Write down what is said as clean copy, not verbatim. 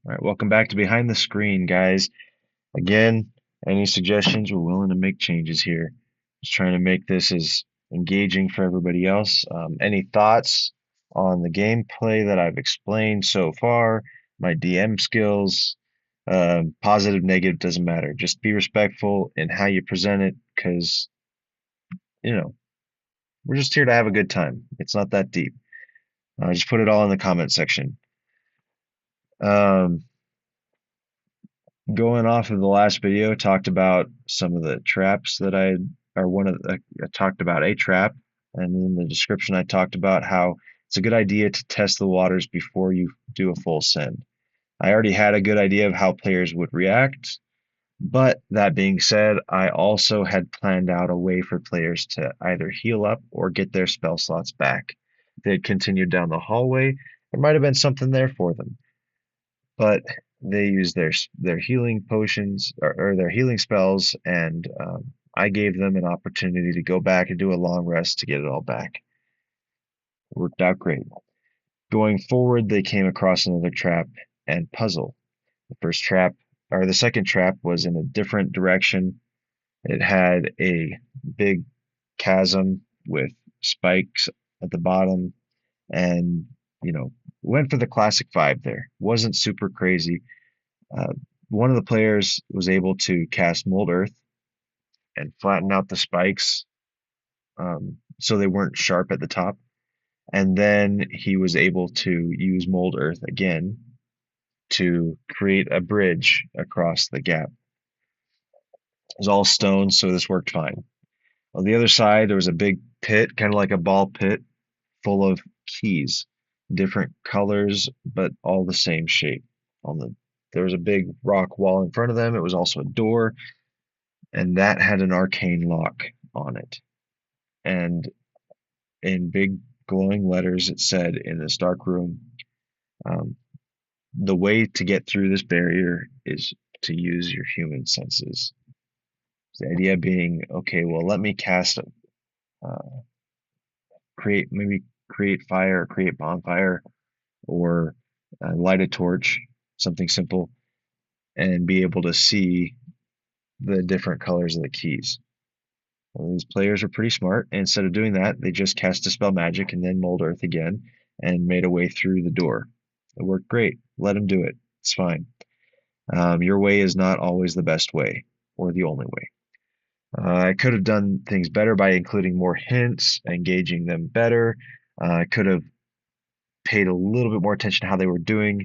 All right, welcome back to Behind the Screen, guys. Again, any suggestions? We're willing to make changes here. Just trying to make this as engaging for everybody else. Any thoughts on the gameplay that I've explained so far? My DM skills, positive, negative, doesn't matter. Just be respectful in how you present it, because, you know, we're just here to have a good time. It's not that deep. Just put it all in the comment section. Um, Going off of the last video, talked about some of the traps that or one of the, I talked about a trap, and in the description I talked about how it's a good idea to test the waters before you do a full send. I already had a good idea of how players would react, but that being said, I also had planned out a way for players to either heal up or get their spell slots back. If they had continued down the hallway, there might have been something there for them, but they use their healing potions or their healing spells, and I gave them an opportunity to go back and do a long rest to get it all back. Worked out great. Going forward, they came across another trap and puzzle. The first trap, or the second trap, was in a different direction. It had a big chasm with spikes at the bottom, and went for the classic vibe there. Wasn't super crazy. Uh, One of the players was able to cast Mold Earth and flatten out the spikes, so they weren't sharp at the top. And then he was able to use Mold Earth again to create a bridge across the gap. It was all stone, so this worked fine. On the other side, there was a big pit, kind of like a ball pit, full of keys, different colors, but all the same shape. On the There was a big rock wall in front of them. It was also a door, and that had an arcane lock on it. And in big glowing letters, it said in this dark room, um, the way to get through this barrier is to use your human senses. The idea being, okay, well, let me uh, maybe create fire, or create bonfire, or light a torch, something simple, and be able to see the different colors of the keys. Well, these players are pretty smart. And instead of doing that, they just cast Dispel Magic and then Mold Earth again and made a way through the door. It worked great. Let them do it. It's fine. Your way is not always the best way or the only way. I could have done things better by including more hints, engaging them better. I could have paid a little bit more attention to how they were doing.